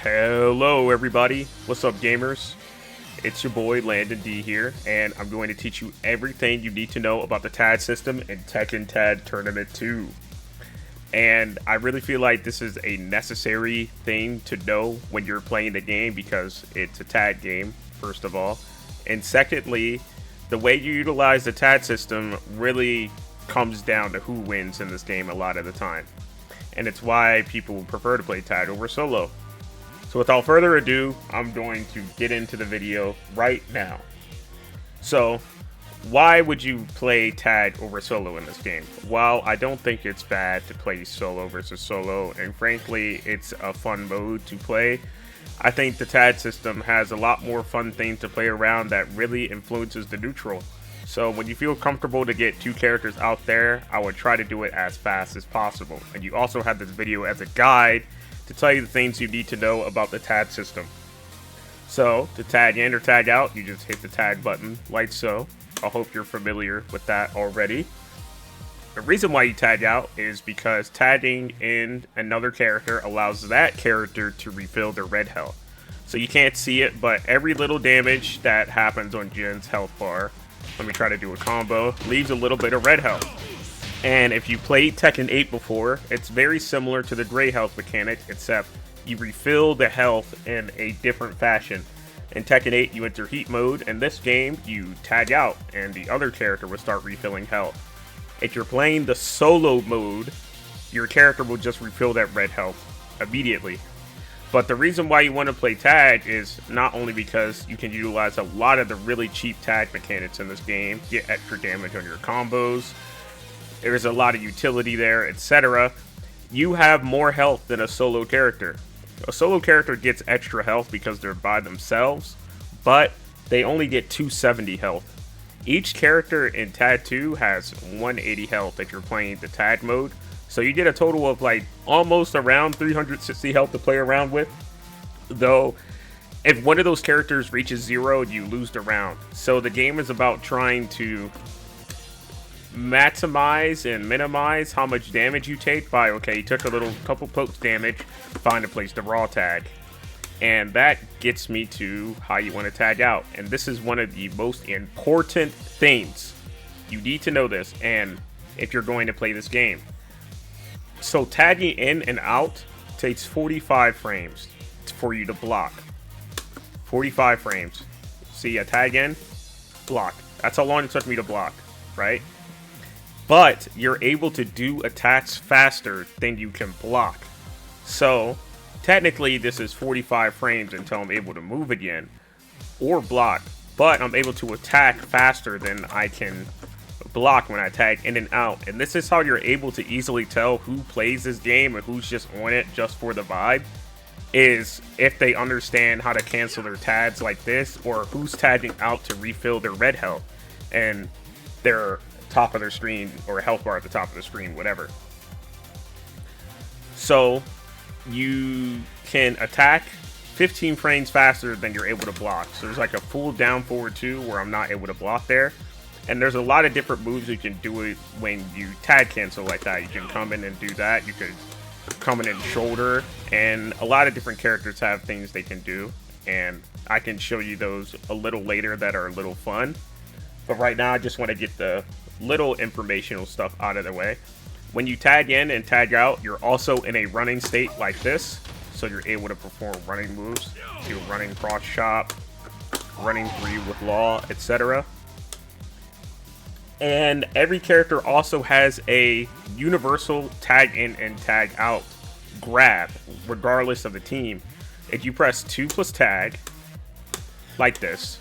Hello everybody, what's up gamers? It's your boy Landon D here, and I'm going to teach you everything you need to know about the tag system in Tekken Tag Tournament 2. And I really feel like this is a necessary thing to know when you're playing the game because it's a tag game, first of all. And secondly, the way you utilize the tag system really comes down to who wins in this game a lot of the time. And it's why people prefer to play tag over solo. So without further ado, I'm going to get into the video right now. So, why would you play tag over solo in this game? Well, I don't think it's bad to play solo versus solo, and frankly, it's a fun mode to play. I think the tag system has a lot more fun things to play around that really influences the neutral. So when you feel comfortable to get two characters out there, I would try to do it as fast as possible. And you also have this video as a guide to tell you the things you need to know about the tag system. So, to tag in or tag out, you just hit the tag button, like so. I hope you're familiar with that already. The reason why you tag out is because tagging in another character allows that character to refill their red health. So you can't see it, but every little damage that happens on Jin's health bar, let me try to do a combo, leaves a little bit of red health. And if you played Tekken 8 before, it's very similar to the gray health mechanic, except you refill the health in a different fashion. In Tekken 8, you enter heat mode, and this game, you tag out, and the other character will start refilling health. If you're playing the solo mode, your character will just refill that red health immediately. But the reason why you want to play tag is not only because you can utilize a lot of the really cheap tag mechanics in this game, get extra damage on your combos, there's a lot of utility there, etc. You have more health than a solo character. A solo character gets extra health because they're by themselves, but they only get 270 health. Each character in Tag 2 has 180 health if you're playing the tag mode. So you get a total of like almost around 360 health to play around with. Though, if one of those characters reaches 0, you lose the round. So the game is about trying to maximize and minimize how much damage you take by, okay, you took a couple pokes damage, find a place to raw tag. And that gets me to how you want to tag out. And this is one of the most important things. You need to know this, and if you're going to play this game. So tagging in and out takes 45 frames for you to block. 45 frames. See, I tag in, block. That's how long it took me to block, right? But you're able to do attacks faster than you can block. So, technically this is 45 frames until I'm able to move again or block. But I'm able to attack faster than I can block when I tag in and out. And this is how you're able to easily tell who plays this game and who's just on it just for the vibe. Is if they understand how to cancel their tags like this, or who's tagging out to refill their red health and their top of their screen, or health bar at the top of the screen, whatever. So you can attack 15 frames faster than you're able to block. So there's like a full down forward 2 where I'm not able to block there. And there's a lot of different moves you can do it when you tag cancel like that. You can come in and do that. You could come in and shoulder, and a lot of different characters have things they can do, and I can show you those a little later that are a little fun. But right now I just want to get the little informational stuff out of the way. When you tag in and tag out, you're also in a running state like this, so you're able to perform running moves, do running cross chop, running 3 with law, etc. And every character also has a universal tag in and tag out grab, regardless of the team. If you press 2 plus tag, like this,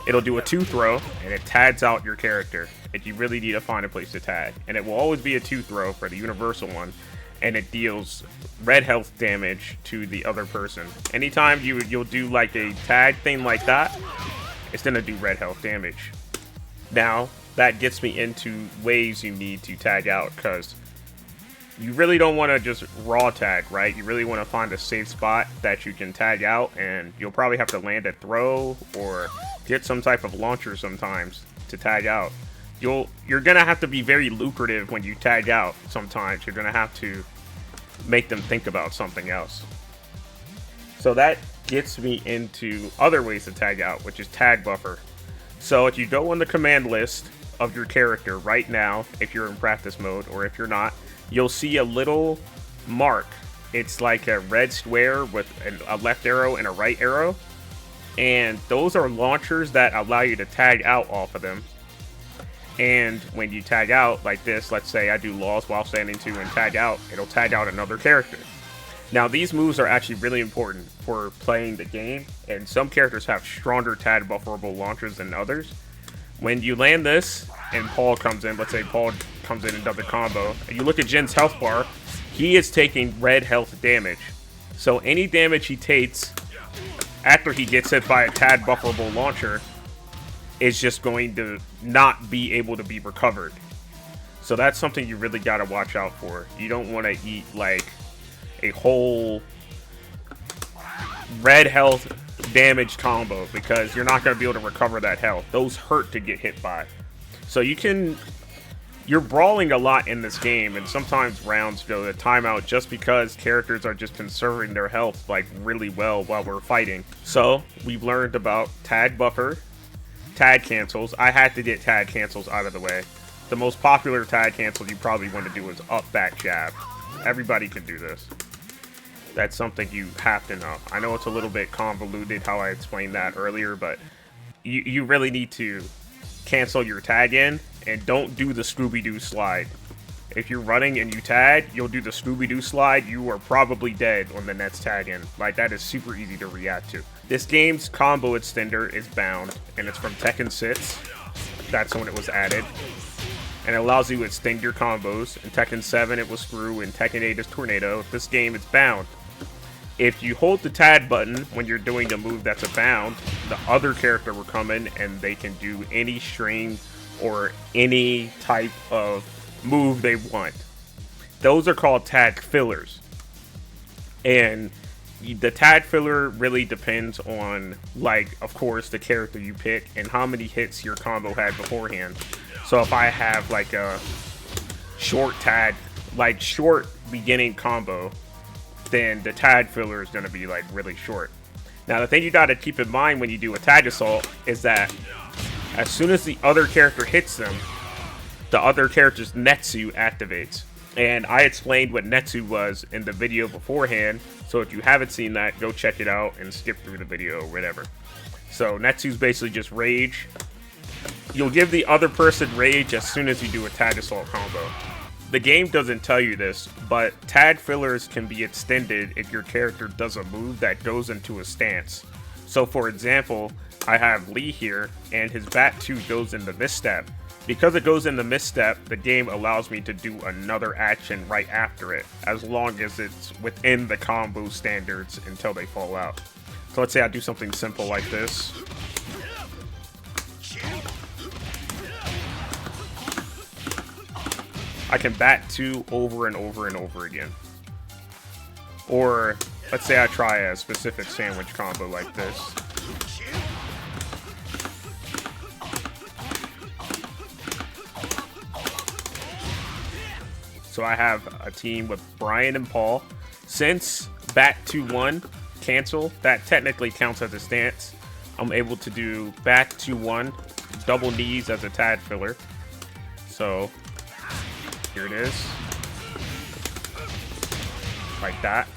it'll do a 2 throw, and it tags out your character. If you really need to find a place to tag. And it will always be a 2 throw for the universal one, and it deals red health damage to the other person. Anytime you'll do like a tag thing like that, it's gonna do red health damage. Now, that gets me into ways you need to tag out, because you really don't want to just raw tag, right? You really want to find a safe spot that you can tag out, and you'll probably have to land a throw or get some type of launcher sometimes to tag out. You're gonna have to be very lucrative when you tag out sometimes. You're gonna have to make them think about something else. So that gets me into other ways to tag out, which is tag buffer. So if you go on the command list of your character right now, if you're in practice mode, or if you're not, you'll see a little mark. It's like a red square with a left arrow and a right arrow. And those are launchers that allow you to tag out off of them. And when you tag out like this, let's say I do laws while standing 2 and tag out, it'll tag out another character. Now these moves are actually really important for playing the game, and some characters have stronger tag bufferable launchers than others. When you land this and Paul comes in, let's say Paul comes in and does a combo, and you look at Jin's health bar, he is taking red health damage. So any damage he takes after he gets hit by a tag bufferable launcher is just going to not be able to be recovered. So that's something you really got to watch out for. You don't want to eat like a whole red health damage combo, because you're not going to be able to recover that health. Those hurt to get hit by. So you're brawling a lot in this game, and sometimes rounds go to timeout just because characters are just conserving their health like really well while we're fighting. So we've learned about tag buffer, tag cancels. I had to get tag cancels out of the way. The most popular tag cancel you probably want to do is up back jab. Everybody can do this. That's something you have to know. I know it's a little bit convoluted how I explained that earlier, but you really need to cancel your tag in, and don't do the Scooby-Doo slide. If you're running and you tag, you'll do the Scooby-Doo slide, you are probably dead on the next tag in. Like, that is super easy to react to. This game's combo extender is bound, and it's from Tekken 6. That's when it was added. And it allows you to extend your combos. In Tekken 7, it was Screw. In Tekken 8, it's Tornado. This game is bound. If you hold the tag button when you're doing a move that's a bound, the other character will come in and they can do any string or any type of move they want. Those are called tag fillers. And the tag filler really depends on, like, of course, the character you pick and how many hits your combo had beforehand. So if I have like a short tag, like short beginning combo, then the tag filler is going to be like really short. Now the thing you got to keep in mind when you do a tag assault is that as soon as the other character hits them, the other character's Netsu activates. And I explained what Netsu was in the video beforehand, so if you haven't seen that, go check it out and skip through the video or whatever. So Netsu's basically just rage. You'll give the other person rage as soon as you do a tag assault combo. The game doesn't tell you this, but tag fillers can be extended if your character does a move that goes into a stance. So for example, I have Lee here, and his Bat 2 goes into misstep. Because it goes into misstep, the game allows me to do another action right after it, as long as it's within the combo standards until they fall out. So let's say I do something simple like this. I can Bat 2 over and over and over again. Or let's say I try a specific sandwich combo like this. So I have a team with Brian and Paul. Since Bat 2-1 cancel, that technically counts as a stance. I'm able to do Bat 2-1, double knees as a tag filler. So here it is. Like that.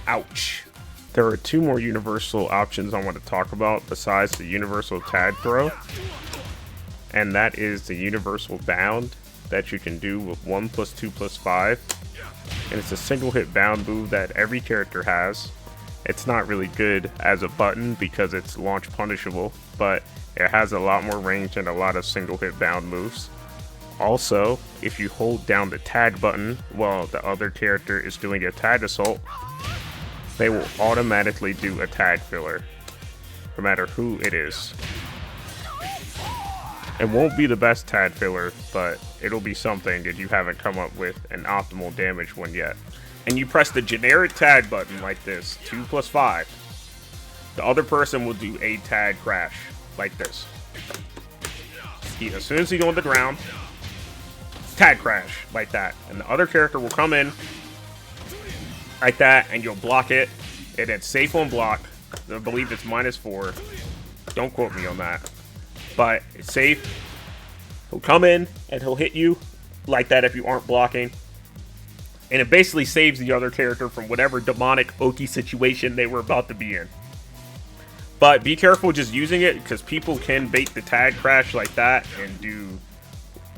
Ouch. There are two more universal options I want to talk about besides the universal tag throw. And that is the universal bound that you can do with 1+2+5. And it's a single hit bound move that every character has. It's not really good as a button because it's launch punishable, but it has a lot more range and a lot of single hit bound moves. Also, if you hold down the tag button while the other character is doing a tag assault, they will automatically do a tag filler, no matter who it is. It won't be the best tag filler, but it'll be something if you haven't come up with an optimal damage one yet. And you press the generic tag button like this, 2+5. The other person will do a tag crash like this. As soon as he's on the ground, tag crash like that, and the other character will come in like that, and you'll block it, and it's safe on block. I believe it's -4. Don't quote me on that, but it's safe. He'll come in and he'll hit you like that if you aren't blocking, and it basically saves the other character from whatever demonic Oki situation they were about to be in. But be careful just using it, because people can bait the tag crash like that and do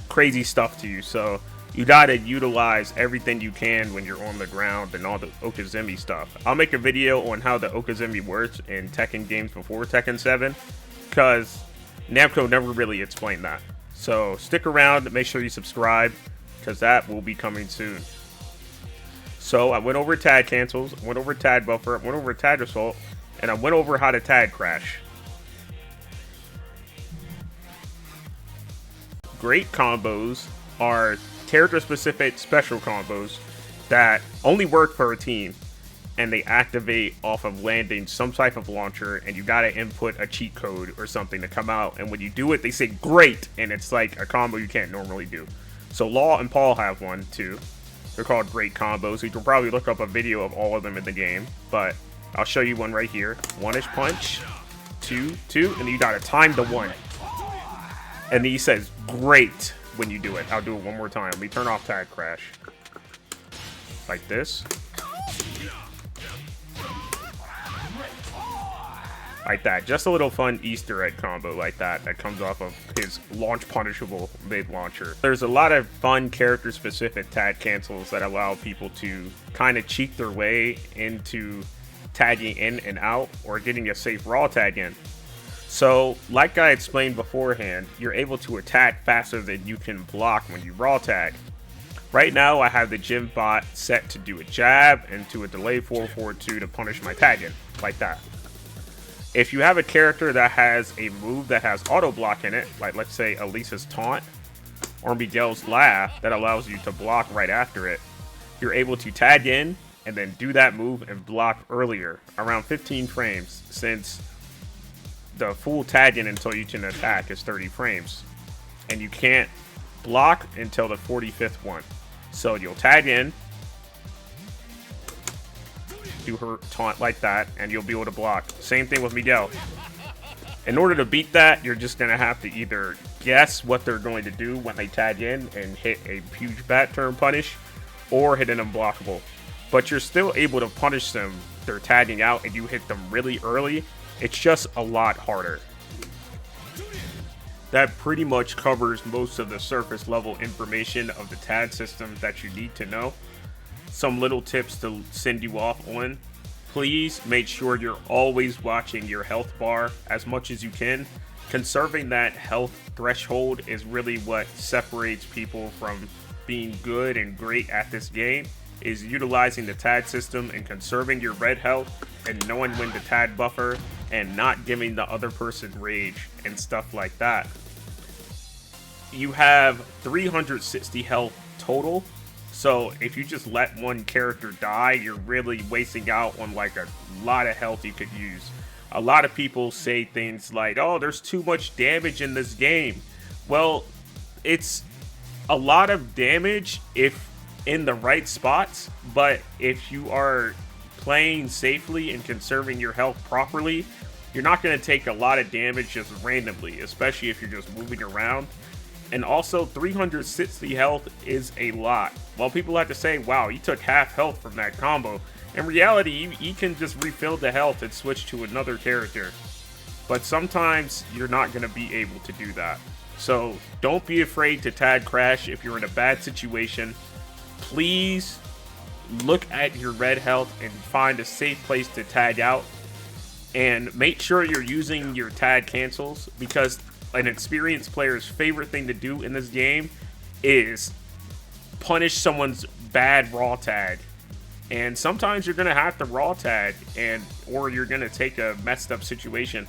crazy stuff to you. So you gotta utilize everything you can when you're on the ground and all the Okazemi stuff. I'll make a video on how the Okazemi works in Tekken games before Tekken 7, because Namco never really explained that. So stick around, make sure you subscribe, because that will be coming soon. So I went over tag cancels, went over tag buffer, went over tag assault, and I went over how to tag crash. Great combos are character-specific special combos that only work for a team, and they activate off of landing some type of launcher, and you gotta input a cheat code or something to come out, and when you do it, they say great, and it's like a combo you can't normally do. So Law and Paul have one too. They're called great combos. You can probably look up a video of all of them in the game, but I'll show you one right here. 1-ish punch, 2, 2, and you gotta time the 1. And then he says great when you do it. I'll do it one more time. Let me turn off tag crash. Like this. Like that. Just a little fun Easter egg combo like that comes off of his launch punishable mid launcher. There's a lot of fun character specific tag cancels that allow people to kind of cheat their way into tagging in and out, or getting a safe raw tag in. So like I explained beforehand, you're able to attack faster than you can block when you raw tag. Right now I have the gym bot set to do a jab and to a delay 442 to punish my tag in, like that. If you have a character that has a move that has auto block in it, like let's say Elisa's taunt or Miguel's laugh that allows you to block right after it, you're able to tag in and then do that move and block earlier, around 15 frames, since the full tag in until you can attack is 30 frames. And you can't block until the 45th one. So you'll tag in, do her taunt like that, and you'll be able to block. Same thing with Miguel. In order to beat that, you're just going to have to either guess what they're going to do when they tag in and hit a huge bat turn punish, or hit an unblockable. But you're still able to punish them. They're tagging out and you hit them really early. It's just a lot harder. That pretty much covers most of the surface level information of the tag system that you need to know. Some little tips to send you off on. Please make sure you're always watching your health bar as much as you can. Conserving that health threshold is really what separates people from being good and great at this game, is utilizing the tag system and conserving your red health and knowing when to tag buffer and not giving the other person rage and stuff like that. You have 360 health total, so if you just let one character die, you're really wasting out on like a lot of health you could use. A lot of people say things like, oh, there's too much damage in this game. Well, it's a lot of damage if in the right spots, but if you are playing safely and conserving your health properly, you're not going to take a lot of damage just randomly, especially if you're just moving around. And also 360 health is a lot. While people have to say, wow, you took half health from that combo, in reality you can just refill the health and switch to another character. But sometimes you're not going to be able to do that. So don't be afraid to tag crash if you're in a bad situation. Please look at your red health and find a safe place to tag out. And make sure you're using your tag cancels, because an experienced player's favorite thing to do in this game is punish someone's bad raw tag. And sometimes you're going to have to raw tag, or you're going to take a messed up situation.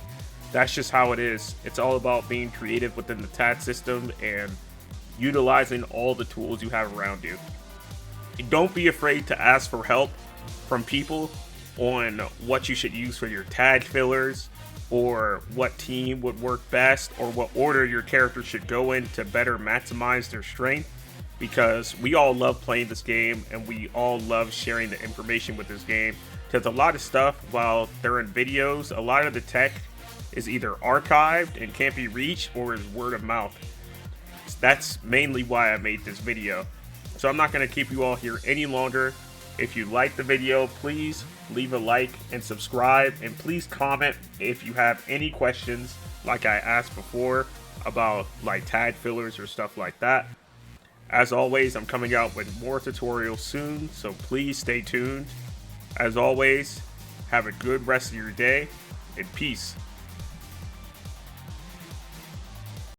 That's just how it is. It's all about being creative within the tag system and utilizing all the tools you have around you. Don't be afraid to ask for help from people on what you should use for your tag fillers, or what team would work best, or what order your character should go in to better maximize their strength. because we all love playing this game and we all love sharing the information with this game. Because a lot of stuff, while they're in videos, a lot of the tech is either archived and can't be reached or is word of mouth. That's mainly why I made this video. So I'm not going to keep you all here any longer. If you like the video, please leave a like and subscribe, and please comment if you have any questions like I asked before about like tag fillers or stuff like that. As always, I'm coming out with more tutorials soon, so please stay tuned. As always, have a good rest of your day, and peace.